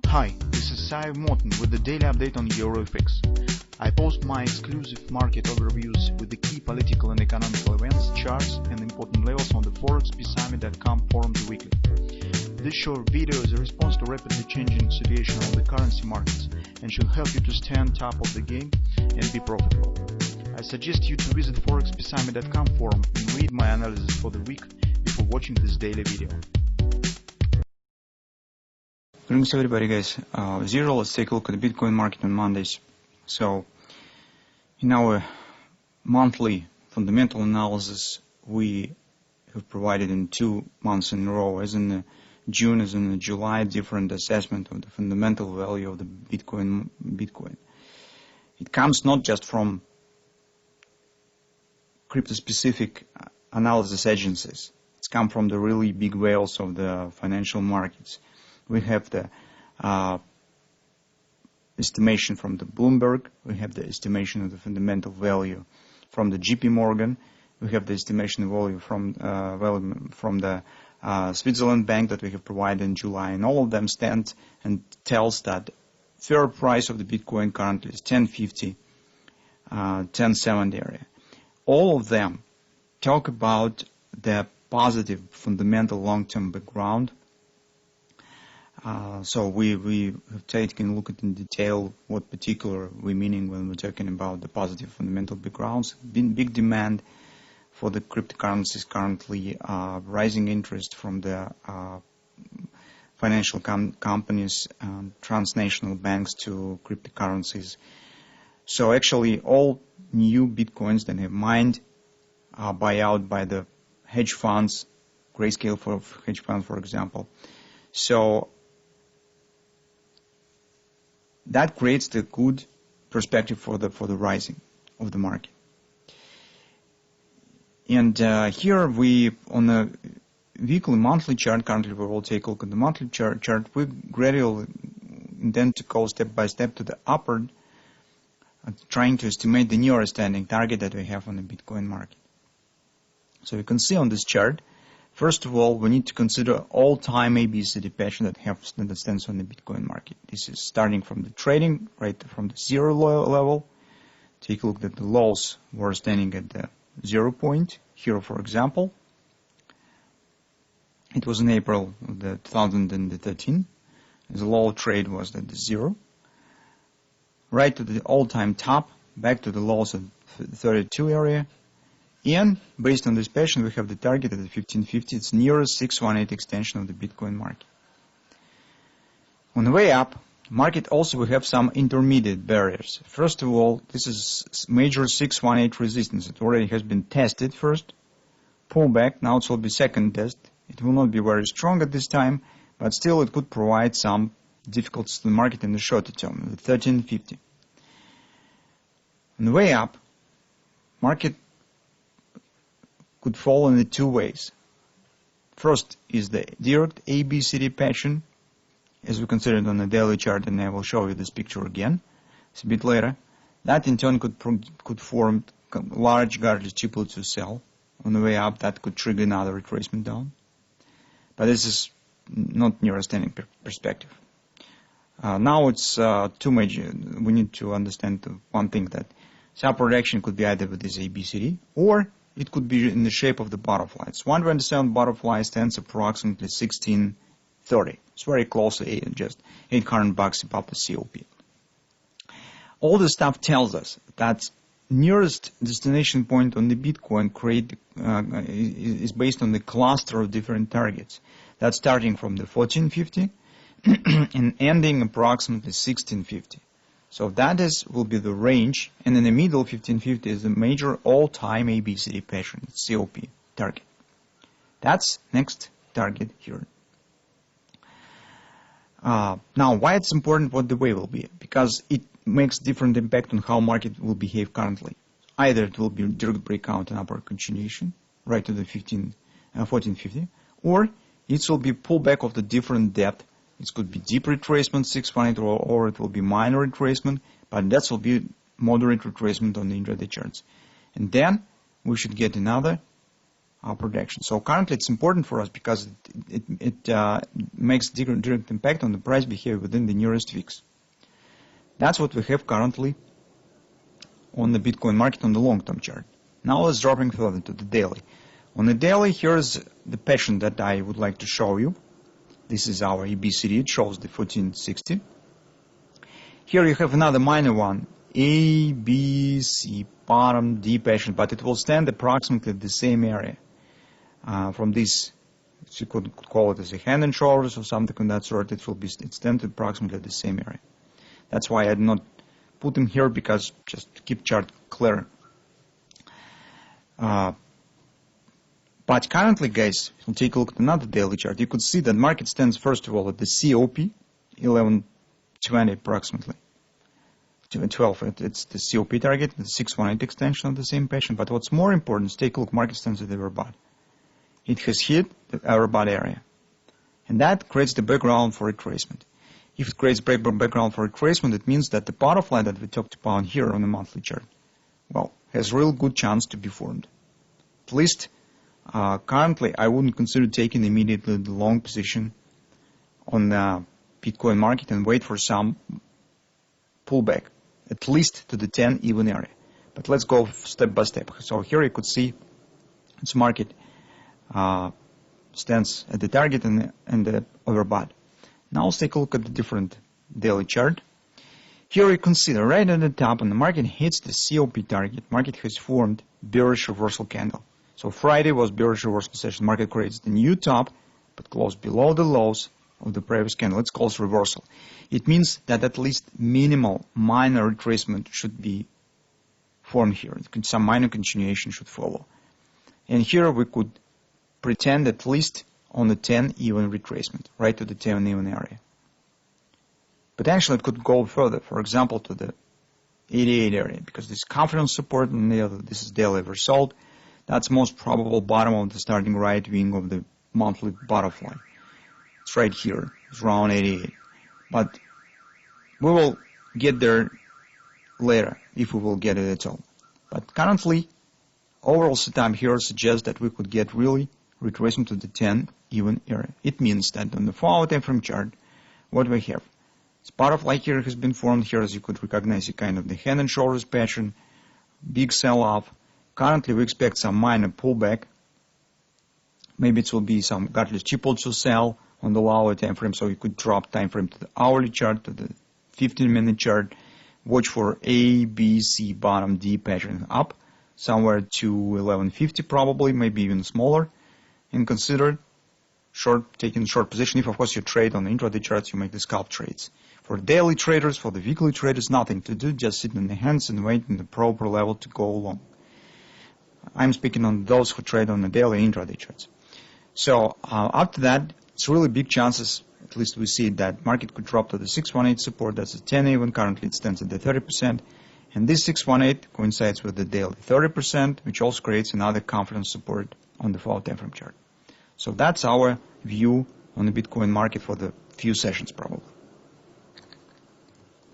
Hi, this is Sive Morten with the daily update on EuroFX. I post my exclusive market overviews with the key political and economical events, charts, and important levels on the ForexPeaceArmy.com forums weekly. This short video is a response to rapidly changing situation on the currency markets and should help you to stay on top of the game and be profitable. I suggest you to visit ForexPeaceArmy.com forum and read my analysis for the week before watching this daily video. Greetings everybody, guys. As usual, let's take a look at the Bitcoin market on Mondays. So, in our monthly fundamental analysis, we have provided in 2 months in a row, as in June, as in July, different assessment of the fundamental value of the Bitcoin. It comes not just from crypto-specific analysis agencies. It's come from the really big whales of the financial markets. We have the estimation from the Bloomberg. We have the estimation of the fundamental value from the JP Morgan. We have the estimation of value from the Switzerland bank that we have provided in July. And all of them stand and tells that fair price of the Bitcoin currently is 1050, 1070 area. All of them talk about the positive fundamental long-term background. So we have taken a look at in detail what particular we meaning when we're talking about the positive fundamental backgrounds. Big demand for the cryptocurrencies currently, rising interest from the financial companies, transnational banks to cryptocurrencies. So actually all new Bitcoins that have mined are buy out by the hedge funds, Grayscale for hedge fund, for example. So that creates the good perspective for the rising of the market. And here we, on the weekly monthly chart, currently we will take a look at the monthly chart. We gradually intend to go step by step to the upward, trying to estimate the nearest standing target that we have on the Bitcoin market. So you can see on this chart, first of all, we need to consider all-time ABCD pattern that stands on the Bitcoin market. This is starting from the trading, right from the zero level. Take a look at the lows were standing at the 0 point. Here, for example, it was in April of 2013. The low trade was at the 0. Right to the all-time top, back to the lows of 32 area. And based on this pattern, we have the target at the 1550. It's nearest 618 extension of the Bitcoin market. On the way up, market also will have some intermediate barriers. First of all, this is major 618 resistance. It already has been tested first. Pull back. Now it will be second test. It will not be very strong at this time, but still it could provide some difficulties to the market in the shorter term, the 1350. On the way up, market could fall in the 2 ways. First is the direct ABCD pattern, as we considered on the daily chart, and I will show you this picture again. It's a bit later. That in turn could form large garbage triple to sell. On the way up, that could trigger another retracement down. But this is not near a standing perspective. Now it's too major. We need to understand one thing, that upward action could be either with this ABCD or it could be in the shape of the butterfly. So 127 butterfly stands approximately 1630. It's very close to just $800 above the COP. All this stuff tells us that nearest destination point on the Bitcoin is based on the cluster of different targets. That's starting from the 1450 and ending approximately 1650. So that will be the range, and in the middle, 1550 is the major all-time ABCD pattern, COP target. That's next target here. Now, why it's important what the way will be? Because it makes different impact on how market will behave currently. Either it will be direct breakout and upward continuation, right to the 1450, or it will be pullback of the different depth. It could be deep retracement, 618, or it will be minor retracement, but that will be moderate retracement on the intraday charts. And then we should get another projection. So currently it's important for us because it makes direct impact on the price behavior within the nearest weeks. That's what we have currently on the Bitcoin market on the long-term chart. Now let's dropping further to the daily. On the daily, here's the pattern that I would like to show you. This is our EBCD. It shows the 1460. Here you have another minor one, A, B, C, bottom, D pattern, but it will stand approximately the same area. From this, you could call it as a hand and shoulders or something of that sort. It stand approximately the same area. That's why I did not put them here, because just to keep chart clear. But currently, guys, if you take a look at another daily chart, you could see that market stands first of all at the COP, 1120 approximately. 12, it's the COP target, the 618 extension of the same pattern. But what's more important is take a look, market stands at the overbought. It has hit the overbought area. And that creates the background for retracement. If it creates background for retracement, it means that the butterfly that we talked about here on the monthly chart, well, has real good chance to be formed. At least currently, I wouldn't consider taking immediately the long position on the Bitcoin market and wait for some pullback, at least to the 10 even area. But let's go step by step. So here you could see its market stands at the target and the overbought. Now let's take a look at the different daily chart. Here you consider right at the top, when the market hits the COP target, market has formed bearish reversal candle. So Friday was bearish reversal session. Market creates the new top, but closed below the lows of the previous candle. It's called reversal. It means that at least minimal minor retracement should be formed here. Some minor continuation should follow. And here we could pretend at least on the 10 even retracement, right to the 10 even area. Potentially it could go further, for example, to the 88 area, because this confidence support and the other, this is daily oversold. That's most probable bottom of the starting right wing of the monthly butterfly. It's right here. It's around 88. But we will get there later, if we will get it at all. But currently, overall setup here suggests that we could get really retracement to the 10 even area. It means that on the 4-hour time frame chart, what we have, this butterfly here has been formed here, as you could recognize, a kind of the hand and shoulders pattern, big sell-off. Currently, we expect some minor pullback. Maybe it will be some Gartley's triple to sell on the lower time frame, so you could drop time frame to the hourly chart, to the 15-minute chart. Watch for A, B, C, bottom, D pattern up, somewhere to 1150 probably, maybe even smaller. And consider taking short position. If, of course, you trade on the intraday charts, you make the scalp trades. For daily traders, for the weekly traders, nothing to do, just sit on the hands and wait in the proper level to go along. I'm speaking on those who trade on the daily intraday charts. So after that, it's really big chances, at least we see that market could drop to the 618 support. That's a 10 even. Currently it stands at the 30%. And this 618 coincides with the daily 30%, which also creates another confidence support on the 4-hour time frame chart. So that's our view on the Bitcoin market for the few sessions probably.